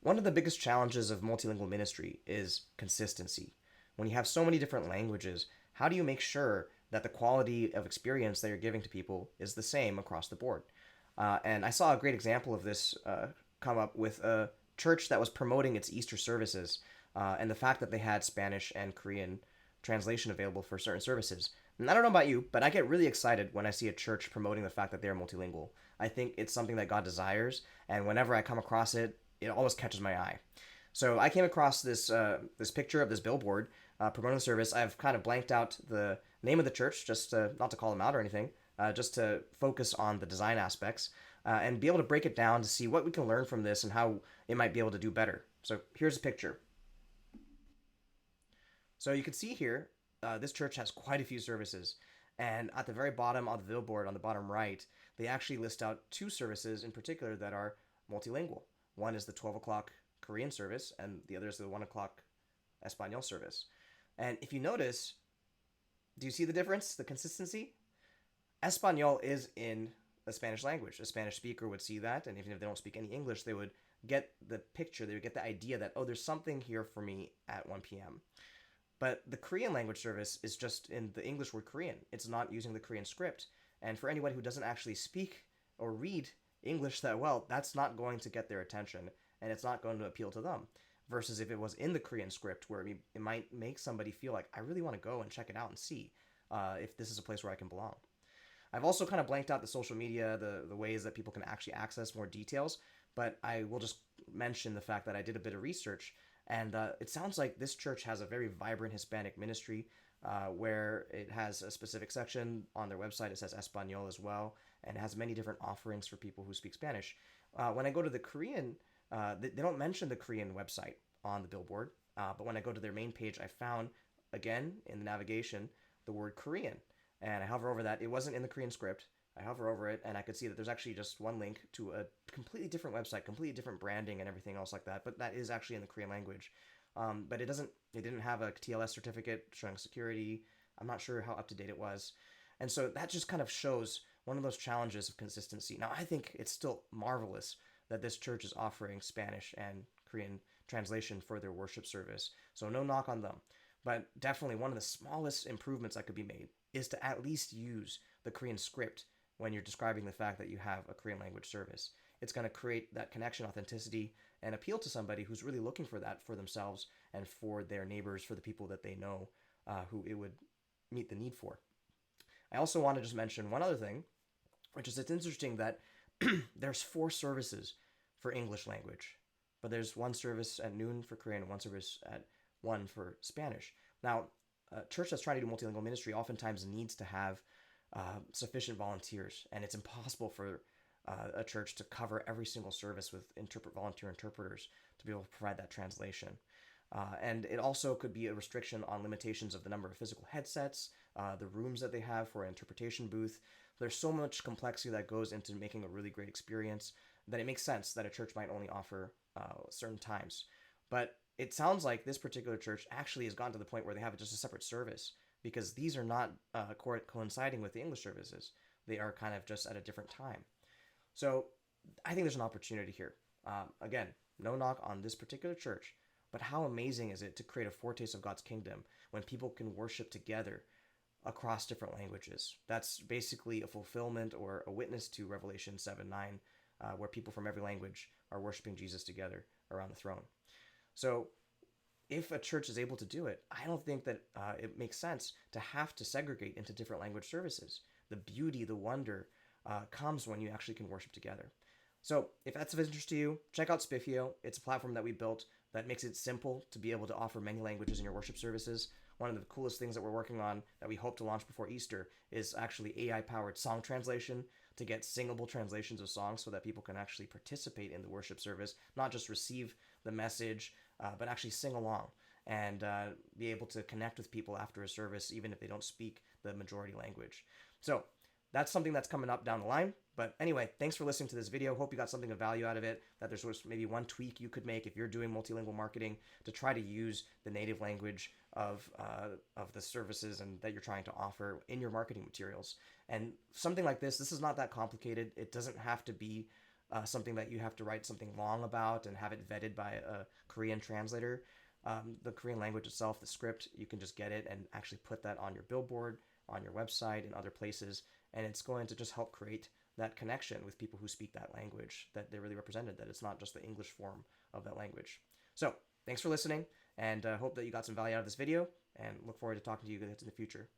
One of the biggest challenges of multilingual ministry is consistency. When you have so many different languages, how do you make sure that the quality of experience that you're giving to people is the same across the board? And I saw a great example of this come up with a church that was promoting its Easter services and the fact that they had Spanish and Korean translation available for certain services. And I don't know about you, but I get really excited when I see a church promoting the fact that they're multilingual. I think it's something that God desires, and whenever I come across it, it always catches my eye. So I came across this picture of this billboard promoting the service. I've kind of blanked out the name of the church, just not to call them out or anything, just to focus on the design aspects and be able to break it down to see what we can learn from this and how it might be able to do better. So here's a picture. So you can see here, this church has quite a few services. And at the very bottom of the billboard, on the bottom right, they actually list out two services in particular that are multilingual. One is the 12 o'clock Korean service, and the other is the 1 o'clock Espanol service. And if you notice, do you see the difference, the consistency? Espanol is in the Spanish language. A Spanish speaker would see that, and even if they don't speak any English, they would get the picture, they would get the idea that, oh, there's something here for me at 1 p.m. But the Korean language service is just in the English word Korean. It's not using the Korean script. And for anyone who doesn't actually speak or read English that well, that's not going to get their attention and it's not going to appeal to them. Versus if it was in the Korean script, where it might make somebody feel like, I really want to go and check it out and see if this is a place where I can belong. I've also kind of blanked out the social media, the ways that people can actually access more details, but I will just mention the fact that I did a bit of research, and it sounds like this church has a very vibrant Hispanic ministry where it has a specific section on their website. It says Espanol as well, and it has many different offerings for people who speak Spanish. When I go to the Korean, they don't mention the Korean website on the billboard, but when I go to their main page, I found, again, in the navigation, the word Korean. And I hover over that. It wasn't in the Korean script. I hover over it, and I could see that there's actually just one link to a completely different website, completely different branding and everything else like that. But that is actually in the Korean language. But it doesn't. It didn't have a TLS certificate showing security. I'm not sure how up to date it was, and so that just kind of shows one of those challenges of consistency. Now, I think it's still marvelous that this church is offering Spanish and Korean translation for their worship service. So no knock on them. But definitely one of the smallest improvements that could be made is to at least use the Korean script when you're describing the fact that you have a Korean language service. It's going to create that connection, authenticity, and appeal to somebody who's really looking for that for themselves and for their neighbors, for the people that they know who it would meet the need for. I also want to just mention one other thing, which is it's interesting that there's 4 services for English language, but there's one service at noon for Korean and one service at 1 for Spanish. Now, a church that's trying to do multilingual ministry oftentimes needs to have sufficient volunteers, and it's impossible for a church to cover every single service with volunteer interpreters to be able to provide that translation. And it also could be a restriction on limitations of the number of physical headsets, the rooms that they have for an interpretation booth. There's so much complexity that goes into making a really great experience that it makes sense that a church might only offer certain times. But it sounds like this particular church actually has gotten to the point where they have just a separate service because these are not coinciding with the English services. They are kind of just at a different time. So I think there's an opportunity here. Again, no knock on this particular church, but how amazing is it to create a foretaste of God's kingdom when people can worship together across different languages? That's basically a fulfillment or a witness to Revelation 7:9, where people from every language are worshiping Jesus together around the throne. So if a church is able to do it, I don't think that it makes sense to have to segregate into different language services. The beauty, the wonder comes when you actually can worship together. So if that's of interest to you, check out Spiffio. It's a platform that we built that makes it simple to be able to offer many languages in your worship services. One of the coolest things that we're working on that we hope to launch before Easter is actually AI-powered song translation to get singable translations of songs so that people can actually participate in the worship service, not just receive the message, but actually sing along and be able to connect with people after a service, even if they don't speak the majority language. So that's something that's coming up down the line. But anyway, thanks for listening to this video. Hope you got something of value out of it, that there's maybe one tweak you could make if you're doing multilingual marketing to try to use the native language of the services and that you're trying to offer in your marketing materials. And something like this is not that complicated. It doesn't have to be something that you have to write something long about and have it vetted by a Korean translator. The Korean language itself, the script, you can just get it and actually put that on your billboard, on your website, and other places, and it's going to just help create that connection with people who speak that language, that they're really represented, that it's not just the English form of that language. So, thanks for listening, and hope that you got some value out of this video, and look forward to talking to you guys in the future.